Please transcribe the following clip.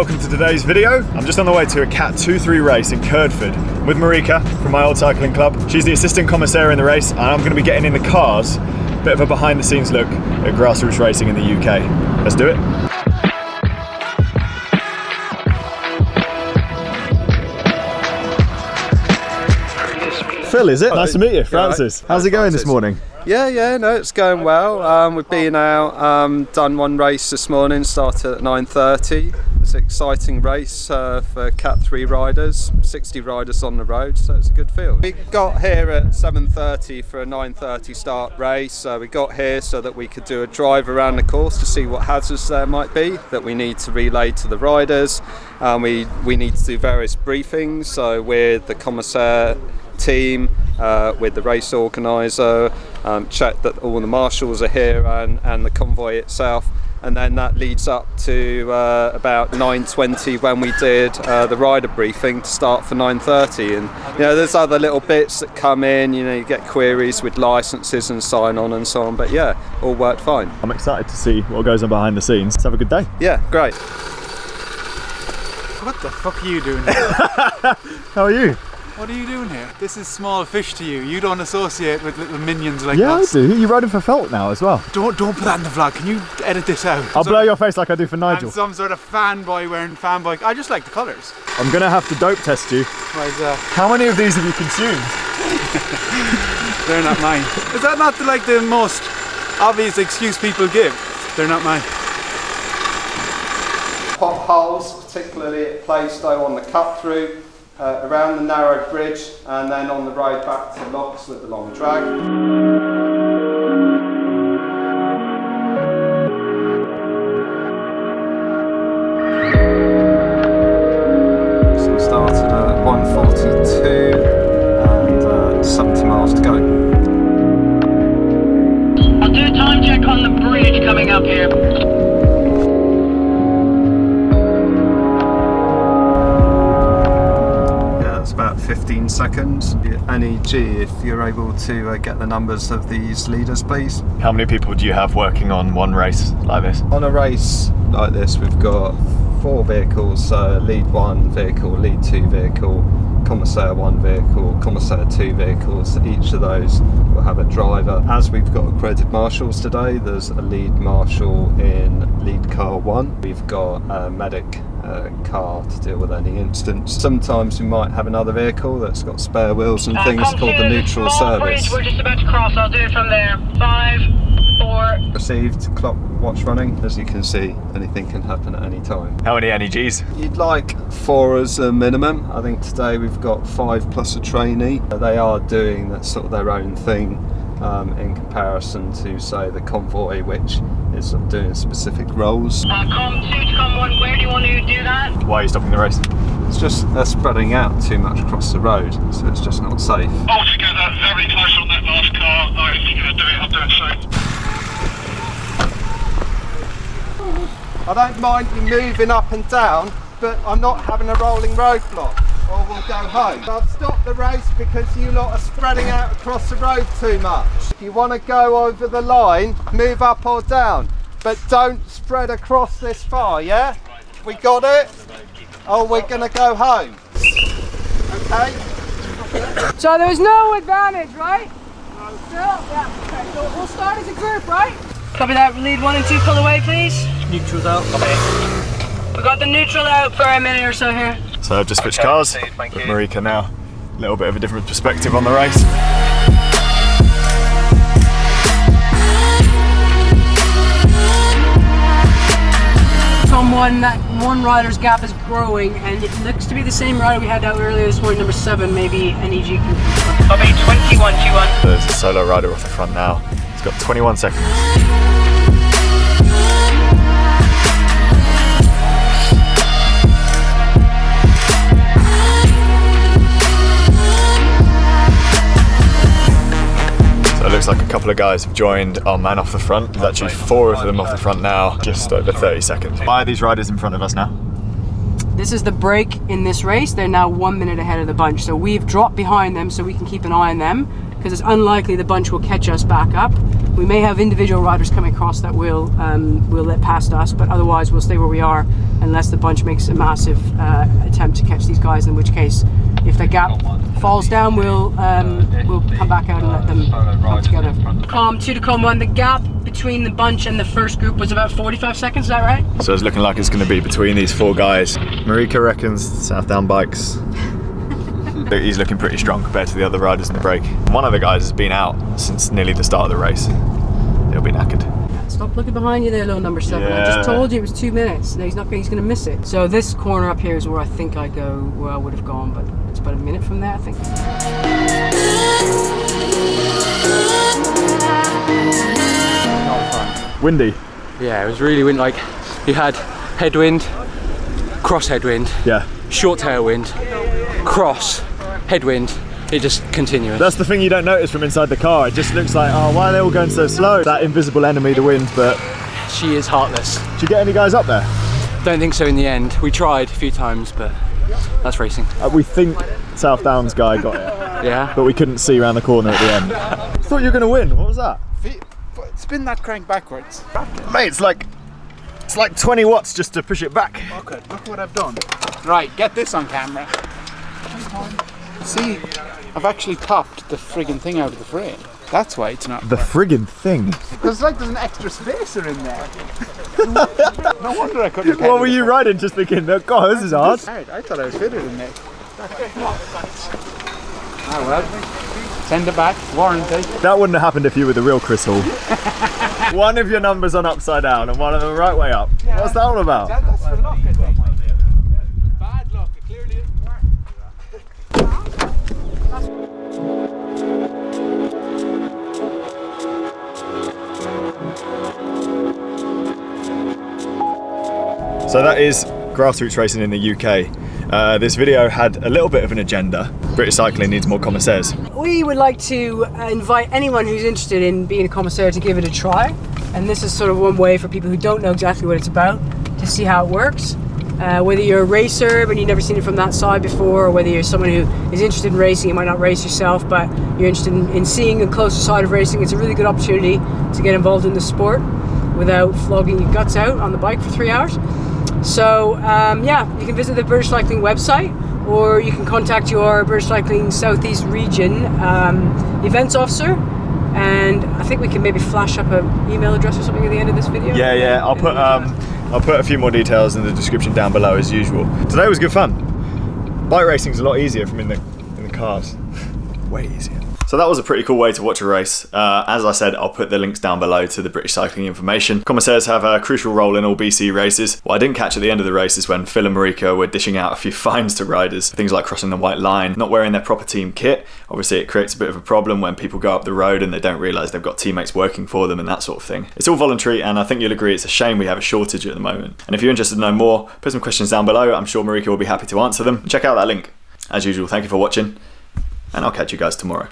welcome to today's video. I'm just on the way to a Cat 2-3 race in Curdford with Marika from my old cycling club. She's the assistant commissaire in the race, and I'm going to be getting in the cars. Bit of a behind the scenes look at grassroots racing in the UK. Let's do it. Phil, is it? Nice to meet you. Francis. How's it going this morning? Yeah, no, it's going well. We've been out, done one race this morning, started at 9:30. It's an exciting race for Cat 3 riders, 60 riders on the road, so it's a good field. We got here at 7:30 for a 9:30 start race. We got here so that we could do a drive around the course to see what hazards there might be that we need to relay to the riders. We need to do various briefings, so with the commissaire team, with the race organiser, check that all the marshals are here and the convoy itself, and then that leads up to about 9:20 when we did the rider briefing to start for 9:30. And there's other little bits that come in, you get queries with licences and sign on and so on, but yeah, all worked fine. I'm excited to see what goes on behind the scenes. Let's have a good day. Yeah, great. What the fuck are you doing here? How are you? What are you doing here? This is small fish to you. You don't associate with little minions like Yeah, us. I do. You're riding for felt now as well. Don't put that in the vlog. Can you edit this out? I'll blow your face like I do for Nigel. And some sort of fanboy wearing fanboy. I just like the colours. I'm going to have to dope test you. Why is that? How many of these have you consumed? They're not mine. Is that not the most obvious excuse people give? They're not mine. Potholes, particularly at Plaistow on the cut through, around the narrow bridge, and then on the road back to Locks with the long drag. So we started at 1:42 and 70 miles to go. I'll do a time check on the bridge coming up here. About 15 seconds. NEG, if you're able to get the numbers of these leaders, please. How many people do you have working on one race like this? On a race like this, we've got 4 vehicles, lead 1 vehicle, lead 2 vehicle, commissaire 1 vehicle, commissaire 2 vehicles. Each of those will have a driver. As we've got accredited marshals today, there's a lead marshal in lead car 1. We've got a medic car to deal with any incidents. Sometimes we might have another vehicle that's got spare wheels and things called the neutral service. Bridge, we're just about to cross. I'll do it from there. 5, 4. Received, clock, watch running. As you can see, anything can happen at any time. How many NEGs? You'd like 4 as a minimum. I think today we've got 5 plus a trainee. They are doing that sort of their own thing in comparison to, say, the convoy, which is doing specific roles. Com 2 to Com 1, where do you want to do that? Why are you stopping the race? It's just they're spreading out too much across the road, so it's just not safe. All together, very close on that last car. If you're going to do it, I'll do it soon. I don't mind you moving up and down, but I'm not having a rolling roadblock, or we'll go home. I've stopped the race because you lot are spreading out across the road too much. If you want to go over the line, move up or down, but don't spread across this far, yeah? We got it? Oh, we're going to go home. Okay? So there's no advantage, right? No. Yeah. Okay, so we'll start as a group, right? Copy that. Lead 1 and 2, pull away, please. Neutral's out. Okay. We got the neutral out for a minute or so here. So I've just switched cars with Marika now. A little bit of a different perspective on the race. From that one rider's gap is growing, and it looks to be the same rider we had out earlier this morning, number 7, maybe NEG can. Copy 2121. There's a solo rider off the front now. He's got 21 seconds. So it looks like a couple of guys have joined our man off the front. There's actually 4 of them off the front now, just over 30 seconds. Why are these riders in front of us now? This is the break in this race. They're now 1 minute ahead of the bunch. So we've dropped behind them so we can keep an eye on them, because it's unlikely the bunch will catch us back up. We may have individual riders coming across that will let past us, but otherwise we'll stay where we are unless the bunch makes a massive attempt to catch these guys, in which case, if the gap falls down, we'll come back out and let them come together. Column 2 to column 1, the gap between the bunch and the first group was about 45 seconds, is that right? So it's looking like it's going to be between these 4 guys. Marika reckons Southdown bikes. He's looking pretty strong compared to the other riders in the break. One of the guys has been out since nearly the start of the race. He'll be knackered. Stop looking behind you there, little number 7. Yeah. I just told you it was 2 minutes. No, he's going to miss it. So this corner up here is where I think I would have gone, but it's about a minute from there, I think. Windy. Yeah, it was really windy. Like, you had headwind, cross headwind, Yeah. short tailwind, cross headwind. It just continuous. That's the thing you don't notice from inside the car. It just looks like, oh, why are they all going so slow? That invisible enemy, the wind, but... She is heartless. Did you get any guys up there? Don't think so in the end. We tried a few times, but that's racing. We think South Downs guy got it, Yeah. but we couldn't see around the corner at the end. I thought you were going to win. What was that? Spin that crank backwards. Mate, it's like 20 watts just to push it back. Okay, look what I've done. Right, get this on camera. See, I've actually popped the friggin' thing out of the frame. That's why it's not. The friggin' thing. Because like there's an extra spacer in there. No wonder I couldn't. What were you riding just thinking, oh, God, this is hard? I thought I was fitted in there. Ah well, send it back, warranty. That wouldn't have happened if you were the real Chris Hall. One of your numbers on upside down and one of them right way up. What's that all about? That's for luck, I think. Bad luck, it clearly isn't working. So that is grassroots racing in the UK. This video had a little bit of an agenda. British cycling needs more commissaires. We would like to invite anyone who's interested in being a commissaire to give it a try. And this is sort of one way for people who don't know exactly what it's about to see how it works. Whether you're a racer but you've never seen it from that side before, or whether you're someone who is interested in racing, you might not race yourself, but you're interested in seeing a closer side of racing, it's a really good opportunity to get involved in the sport without flogging your guts out on the bike for 3 hours. So yeah, you can visit the British Cycling website, or you can contact your British Cycling Southeast Region events officer, and I think we can maybe flash up an email address or something at the end of this video. Yeah, I'll put a few more details in the description down below as usual. Today was good fun. Bike racing's a lot easier from in the cars. Way easier. So that was a pretty cool way to watch a race. As I said, I'll put the links down below to the British Cycling information. Commissaires have a crucial role in all BC races. What I didn't catch at the end of the race is when Phil and Marika were dishing out a few fines to riders. Things like crossing the white line, not wearing their proper team kit. Obviously it creates a bit of a problem when people go up the road and they don't realise they've got teammates working for them and that sort of thing. It's all voluntary, and I think you'll agree it's a shame we have a shortage at the moment. And if you're interested to know more, put some questions down below. I'm sure Marika will be happy to answer them. Check out that link. As usual, thank you for watching, and I'll catch you guys tomorrow.